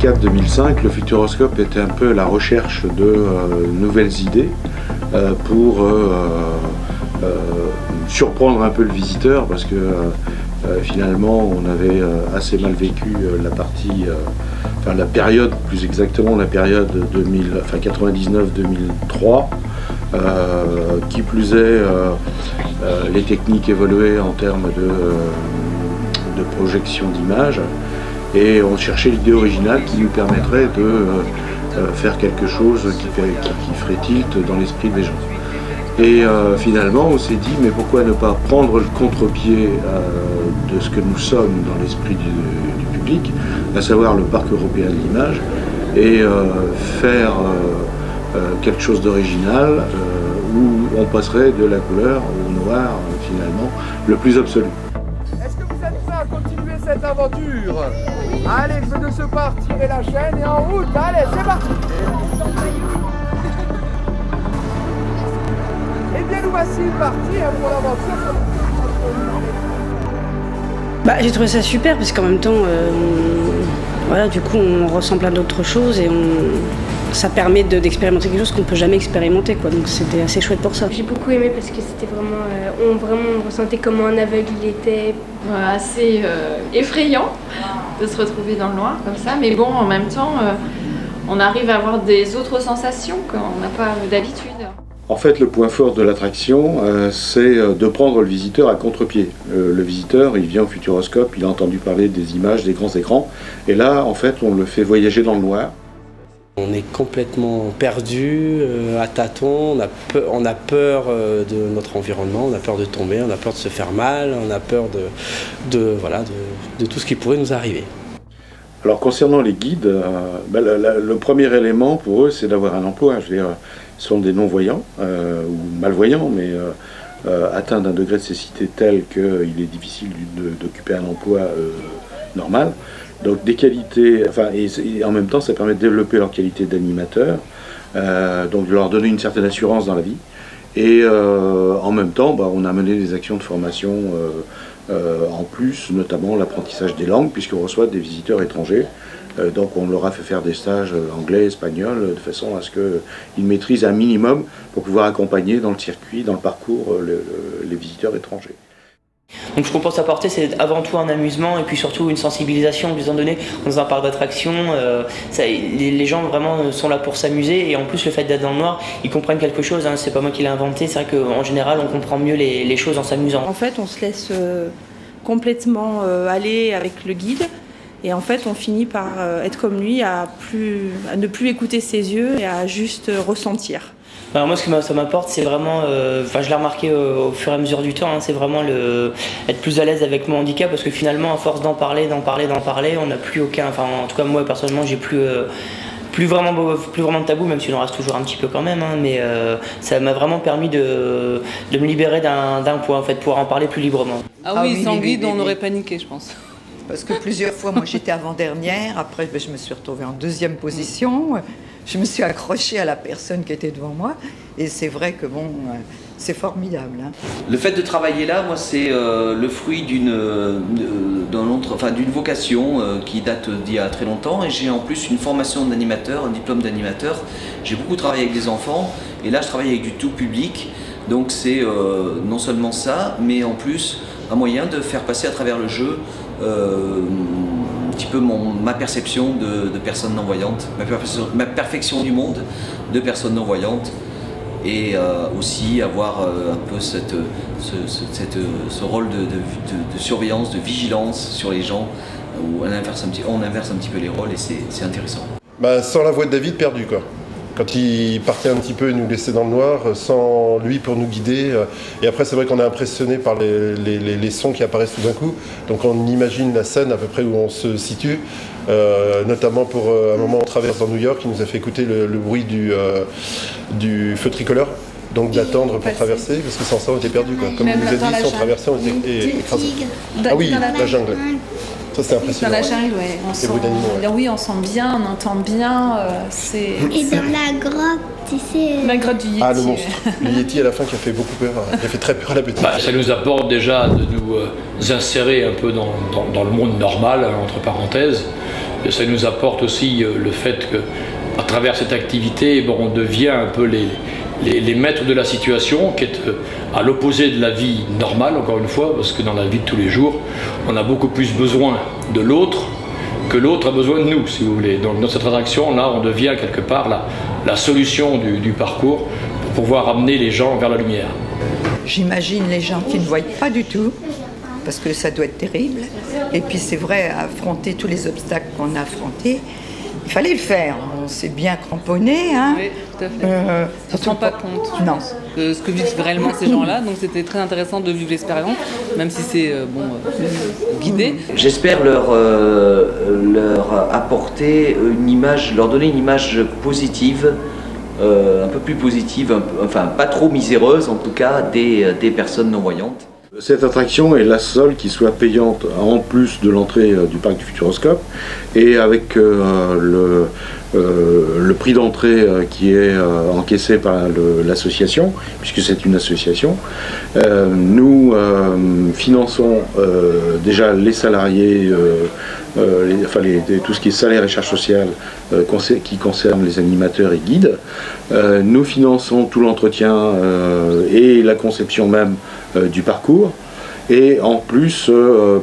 2004-2005, le Futuroscope était un peu la recherche de nouvelles idées pour surprendre un peu le visiteur, parce que finalement on avait assez mal vécu la période, plus exactement la période 99-2003, qui plus est les techniques évoluaient en termes de projection d'images, et on cherchait l'idée originale qui nous permettrait de faire quelque chose qui ferait tilt dans l'esprit des gens. Et finalement on s'est dit, mais pourquoi ne pas prendre le contre-pied de ce que nous sommes dans l'esprit du public, à savoir le parc européen de l'image, et faire quelque chose d'original où on passerait de la couleur au noir finalement le plus absolu. Est-ce que vous êtes prêts à continuer cette aventure? Allez, feu de ce pas, tirez la chaîne et en route, allez, c'est parti. Et bien nous voici partis pour l'aventure. J'ai trouvé ça super parce qu'en même temps, voilà, du coup on ressent plein d'autres choses et ça permet d'expérimenter quelque chose qu'on ne peut jamais expérimenter, quoi. Donc c'était assez chouette pour ça. J'ai beaucoup aimé parce que c'était vraiment, on ressentait comment un aveugle il était. Assez effrayant de se retrouver dans le noir comme ça, mais bon, en même temps, on arrive à avoir des autres sensations qu'on n'a pas d'habitude. En fait, le point fort de l'attraction, c'est de prendre le visiteur à contre-pied. Le visiteur, il vient au Futuroscope, il a entendu parler des images, des grands écrans, et là, en fait, on le fait voyager dans le noir. On est complètement perdu, à tâtons, on a peur de notre environnement, on a peur de tomber, on a peur de se faire mal, on a peur de tout ce qui pourrait nous arriver. Alors concernant les guides, le premier élément pour eux, c'est d'avoir un emploi. Je veux dire, ce sont des non-voyants ou malvoyants, mais atteints d'un degré de cécité tel qu'il est difficile d'occuper un emploi normal. Donc des qualités, et en même temps ça permet de développer leur qualité d'animateur, donc de leur donner une certaine assurance dans la vie. Et en même temps, on a mené des actions de formation en plus, notamment l'apprentissage des langues, puisqu'on reçoit des visiteurs étrangers. Donc on leur a fait faire des stages anglais, espagnol, de façon à ce qu'ils maîtrisent un minimum pour pouvoir accompagner dans le circuit, dans le parcours, les visiteurs étrangers. Donc ce qu'on pense apporter, c'est avant tout un amusement et puis surtout une sensibilisation. Étant donné, dans un parc d'attractions, les gens vraiment sont là pour s'amuser, et en plus le fait d'être dans le noir, ils comprennent quelque chose, hein. C'est pas moi qui l'ai inventé, c'est vrai qu'en général on comprend mieux les choses en s'amusant. En fait on se laisse complètement aller avec le guide, et en fait on finit par être comme lui, à ne plus écouter ses yeux et à juste ressentir. Alors moi, ce que ça m'apporte, c'est vraiment, je l'ai remarqué au fur et à mesure du temps, hein, c'est vraiment être plus à l'aise avec mon handicap, parce que finalement, à force d'en parler, on n'a plus aucun, en tout cas moi personnellement, j'ai plus vraiment de tabou, même s'il en reste toujours un petit peu quand même, hein, mais ça m'a vraiment permis de me libérer d'un poids, en fait, pouvoir en parler plus librement. Ah oui, sans guide, on aurait paniqué, je pense. Parce que plusieurs fois, moi j'étais avant-dernière, après je me suis retrouvée en deuxième position, je me suis accrochée à la personne qui était devant moi, et c'est vrai que bon, c'est formidable. Hein. Le fait de travailler là, moi c'est le fruit d'une vocation qui date d'il y a très longtemps, et j'ai en plus une formation d'animateur, un diplôme d'animateur. J'ai beaucoup travaillé avec des enfants, et là je travaille avec du tout public, donc c'est non seulement ça, mais en plus un moyen de faire passer à travers le jeu un petit peu ma perception de personnes non-voyantes, ma perfection du monde de personnes non-voyantes, et aussi avoir un peu ce rôle de surveillance, de vigilance sur les gens, où on inverse un petit peu les rôles, et c'est intéressant. Sans la voix de David, perdu quoi. Quand il partait un petit peu et nous laissait dans le noir, sans lui pour nous guider. Et après, c'est vrai qu'on est impressionné par les sons qui apparaissent tout d'un coup. Donc on imagine la scène à peu près où on se situe. Notamment pour un moment on traverse dans New York, il nous a fait écouter le bruit du feu tricolore. Donc d'attendre pour traverser, parce que sans ça on était perdu quoi. Comme il nous a dit, si on traversait on était écrasé. Ah oui, la jungle. Ça c'est impressionnant. Dans la jungle, ouais. Oui, on sent bien, on entend bien. Et dans la grotte, tu sais. La grotte du Yeti. Ah, le monstre. Le Yeti à la fin qui a fait beaucoup peur. Qui a fait très peur à la petite. Ça nous apporte déjà de nous insérer un peu dans le monde normal, entre parenthèses. Et ça nous apporte aussi le fait qu'à travers cette activité, on devient un peu les maîtres de la situation, qui est à l'opposé de la vie normale, encore une fois, parce que dans la vie de tous les jours, on a beaucoup plus besoin de l'autre que l'autre a besoin de nous, si vous voulez. Donc dans cette attraction, là, on devient quelque part la solution du parcours pour pouvoir amener les gens vers la lumière. J'imagine les gens qui ne voient pas du tout, parce que ça doit être terrible. Et puis c'est vrai, affronter tous les obstacles qu'on a affrontés, il fallait le faire. On s'est bien cramponné. Hein. Oui, tout à fait. On ne se rend pas compte, non. De ce que vivent réellement ces gens-là. Donc c'était très intéressant de vivre l'expérience, même si c'est guidé. J'espère leur apporter une image, leur donner une image positive, un peu plus positive, enfin pas trop miséreuse en tout cas, des personnes non-voyantes. Cette attraction est la seule qui soit payante en plus de l'entrée du parc du Futuroscope, et avec le prix d'entrée qui est encaissé par l'association, puisque c'est une association. Nous finançons déjà les salariés, tout ce qui est salaire et charges sociales qui concerne les animateurs et guides. Nous finançons tout l'entretien et la conception même du parcours. Et en plus,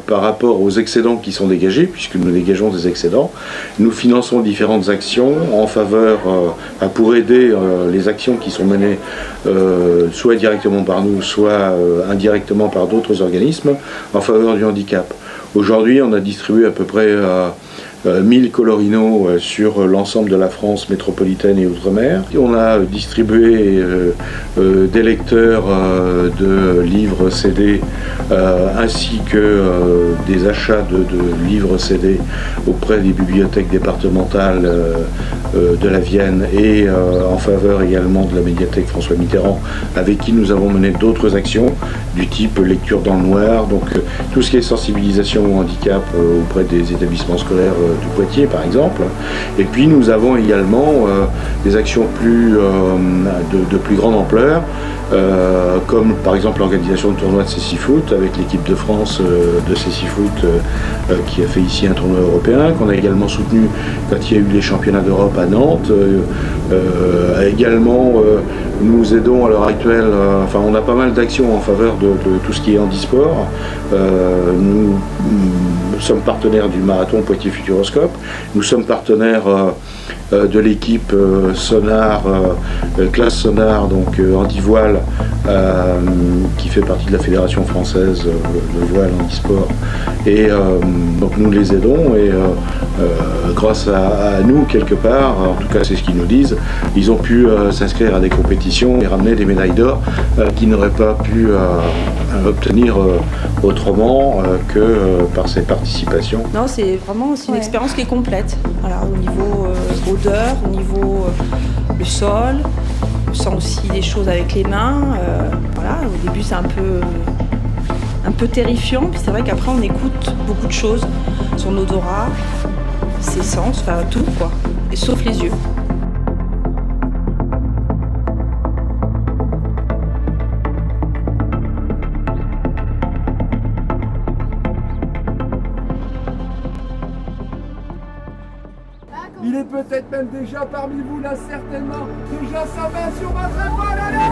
par rapport aux excédents qui sont dégagés, puisque nous dégageons des excédents, nous finançons différentes actions en faveur, pour aider les actions qui sont menées soit directement par nous, soit indirectement par d'autres organismes, en faveur du handicap. Aujourd'hui, on a distribué à peu près 1000 colorinos sur l'ensemble de la France métropolitaine et outre-mer. On a distribué des lecteurs de livres CD ainsi que des achats de livres CD auprès des bibliothèques départementales de la Vienne et en faveur également de la médiathèque François Mitterrand, avec qui nous avons mené d'autres actions du type lecture dans le noir, donc tout ce qui est sensibilisation au handicap auprès des établissements scolaires du Poitiers par exemple. Et puis nous avons également des actions de plus grande ampleur, comme par exemple l'organisation de tournois de Cécifoot avec l'équipe de France de Cécifoot qui a fait ici un tournoi européen, qu'on a également soutenu quand il y a eu les championnats d'Europe à Nantes. Également, nous aidons à l'heure actuelle, on a pas mal d'actions en faveur de tout ce qui est handisport. Nous sommes partenaires du marathon Poitiers Futuroscope, nous sommes partenaires de l'équipe Sonar, classe Sonar, donc anti-voile, qui fait partie de la Fédération française de voile handisport. Et donc nous les aidons, et grâce à nous, quelque part, en tout cas c'est ce qu'ils nous disent, ils ont pu s'inscrire à des compétitions et ramener des médailles d'or qu'ils n'auraient pas pu obtenir autrement que par ces participations. Non, c'est vraiment une expérience qui est complète. Voilà, au niveau odeur, au niveau le sol, on sent aussi des choses avec les mains. Voilà, au début c'est un peu terrifiant, puis c'est vrai qu'après on écoute beaucoup de choses, son odorat, ses sens, enfin tout quoi, et sauf les yeux. Il est peut-être même déjà parmi vous là, certainement. Déjà sa main sur votre épaule, allez!